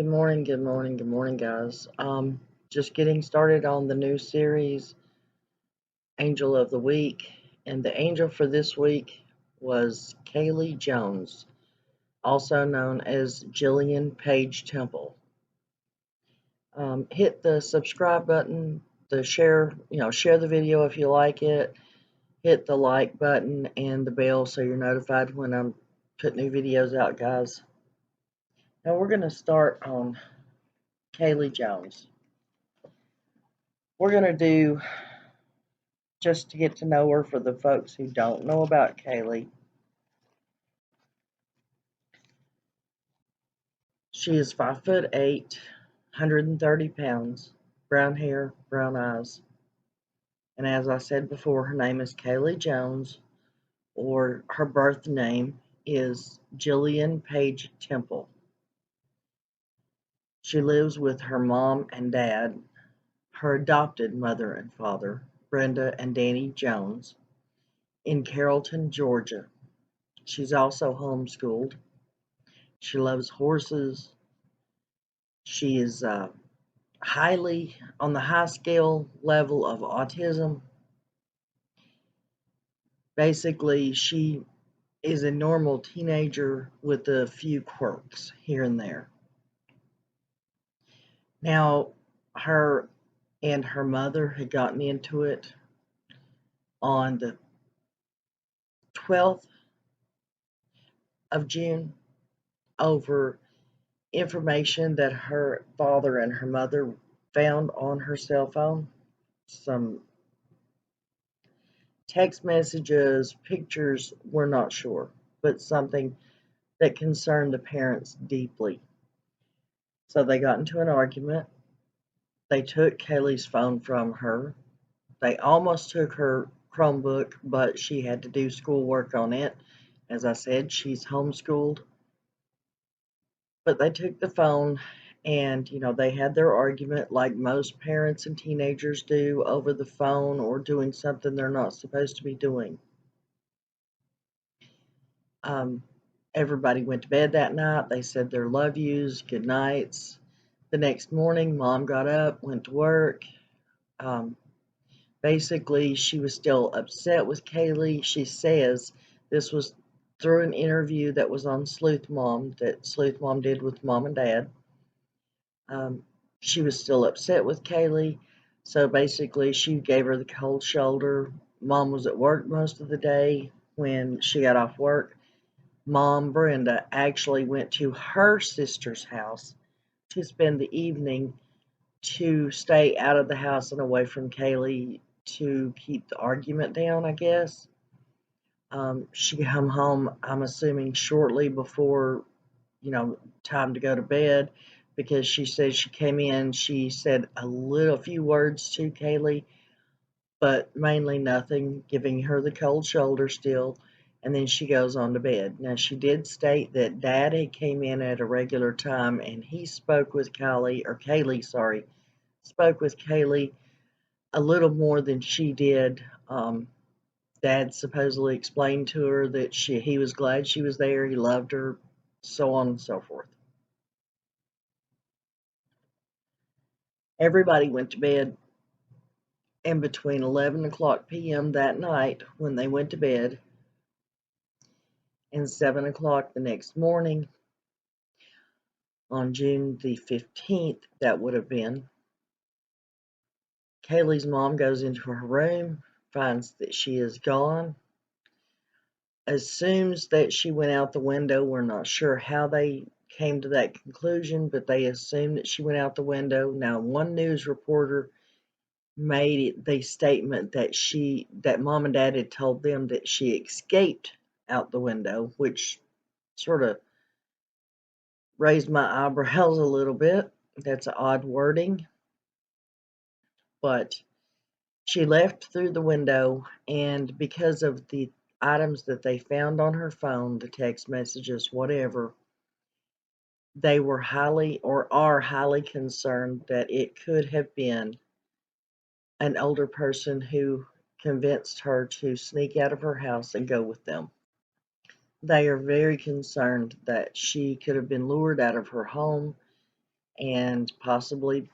Good morning, good morning, good morning, guys. Just getting started on the new series, Angel of the Week. And the angel for this week was Kaylee Jones, also known as Jillian Page Temple. Hit the subscribe button, the share the video if you like it. Hit the like button and the bell so you're notified when I'm putting new videos out, guys. Now we're going to start on Kaylee Jones. We're going to do, just to get to know her for the folks who don't know about Kaylee. She is 5'8", 130 pounds, brown hair, brown eyes. And as I said before, her name is Kaylee Jones, or her birth name is Jillian Page Temple. She lives with her mom and dad, her adopted mother and father, Brenda and Danny Jones, in Carrollton, Georgia. She's also homeschooled. She loves horses. She is highly on the high scale level of autism. Basically, she is a normal teenager with a few quirks here and there. Now, her and her mother had gotten into it on the 12th of June over information that her father and her mother found on her cell phone. Some text messages, pictures, we're not sure, but something that concerned the parents deeply. So they got into an argument. They took Kaylee's phone from her. They almost took her Chromebook, but she had to do schoolwork on it. As I said, she's homeschooled. But they took the phone and, they had their argument like most parents and teenagers do over the phone or doing something they're not supposed to be doing. Everybody went to bed that night. They said their love yous, good nights. The next morning, mom got up, went to work. Basically, she was still upset with Kaylee. She says this was through an interview that was on Sleuth Mom, that Sleuth Mom did with mom and dad. She was still upset with Kaylee. So basically, she gave her the cold shoulder. Mom was at work most of the day. When she got off work, Mom, Brenda, actually went to her sister's house to spend the evening to stay out of the house and away from Kaylee to keep the argument down, I guess. She came home, I'm assuming, shortly before, time to go to bed, because she said she came in, she said a few words to Kaylee, but mainly nothing, giving her the cold shoulder still. And then she goes on to bed. Now, she did state that Dad had came in at a regular time, and he spoke with Kaylee, spoke with Kaylee a little more than she did. Dad supposedly explained to her that he was glad she was there, he loved her, so on and so forth. Everybody went to bed, and between 11 o'clock p.m. that night, when they went to bed, and 7 o'clock the next morning, on June the 15th, that would have been, Kaylee's mom goes into her room, finds that she is gone, assumes that she went out the window. We're not sure how they came to that conclusion, but they assume that she went out the window. Now, one news reporter made the statement that mom and dad had told them that she escaped out the window, which sort of raised my eyebrows a little bit. That's an odd wording. But she left through the window, and because of the items that they found on her phone, the text messages, whatever, they were are highly concerned that it could have been an older person who convinced her to sneak out of her house and go with them. They are very concerned that she could have been lured out of her home and possibly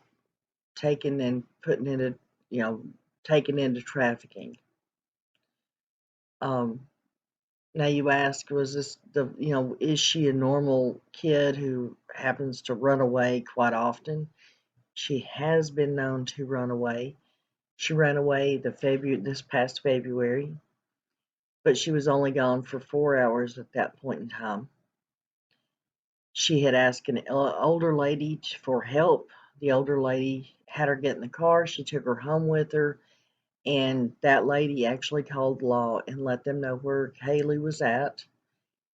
taken and putting into, taken into trafficking. Um, Now you ask, was this is she a normal kid who happens to run away quite often? She has been known to run away. She ran away this past February, but she was only gone for 4 hours at that point in time. She had asked an older lady for help. The older lady had her get in the car. She took her home with her, and that lady actually called law and let them know where Kaylee was at.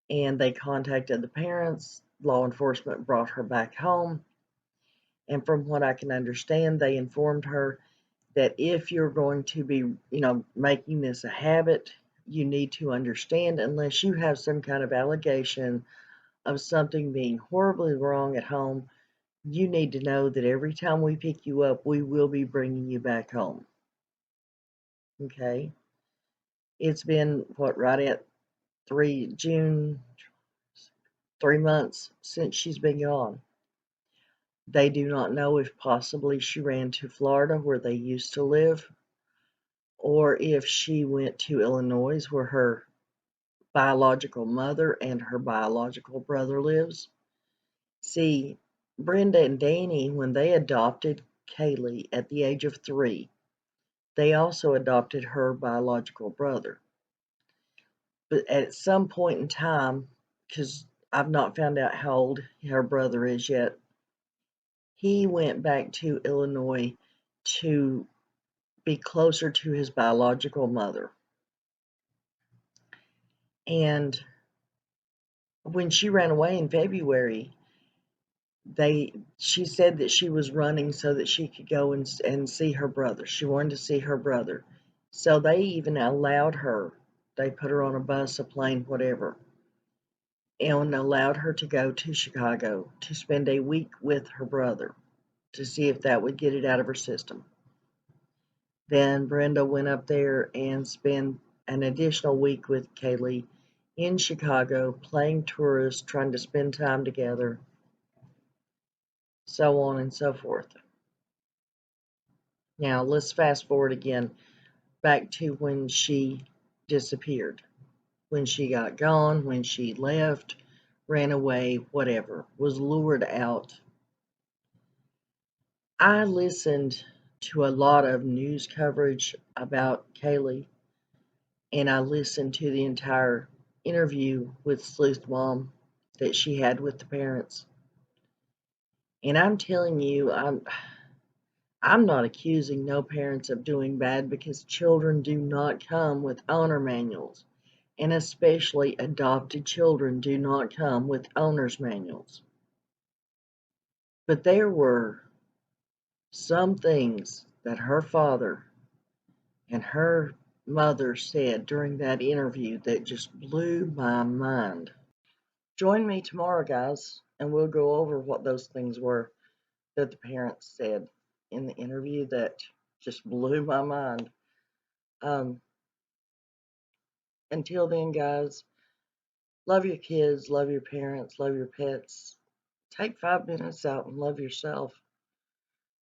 And they contacted the parents. Law enforcement brought her back home. And from what I can understand, they informed her that if you're going to be, making this a habit, you need to understand, unless you have some kind of allegation of something being horribly wrong at home, you need to know that every time we pick you up, we will be bringing you back home. Okay? It's been, right at June, 3 months since she's been gone. They do not know if possibly she ran to Florida where they used to live, or if she went to Illinois where her biological mother and her biological brother lives. See, Brenda and Danny, when they adopted Kaylee at the age of 3, they also adopted her biological brother. But at some point in time, because I've not found out how old her brother is yet, he went back to Illinois to be closer to his biological mother. And when she ran away in February, she said that she was running so that she could go and see her brother. She wanted to see her brother. So they even allowed her, they put her on a bus, a plane, whatever, and allowed her to go to Chicago to spend a week with her brother to see if that would get it out of her system. Then Brenda went up there and spent an additional week with Kaylee in Chicago, playing tourist, trying to spend time together, so on and so forth. Now, let's fast forward again back to when she disappeared, when she got gone, when she left, ran away, whatever, was lured out. I listened to a lot of news coverage about Kaylee, and I listened to the entire interview with Sleuth Mom that she had with the parents. And I'm telling you, I'm not accusing no parents of doing bad, because children do not come with owner manuals, and especially adopted children do not come with owner's manuals. But there were some things that her father and her mother said during that interview that just blew my mind. Join me tomorrow, guys, and we'll go over what those things were that the parents said in the interview that just blew my mind. Until then, guys, love your kids, love your parents, love your pets. Take 5 minutes out and love yourself.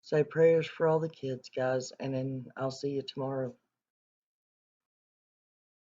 Say prayers for all the kids, guys, and then I'll see you tomorrow.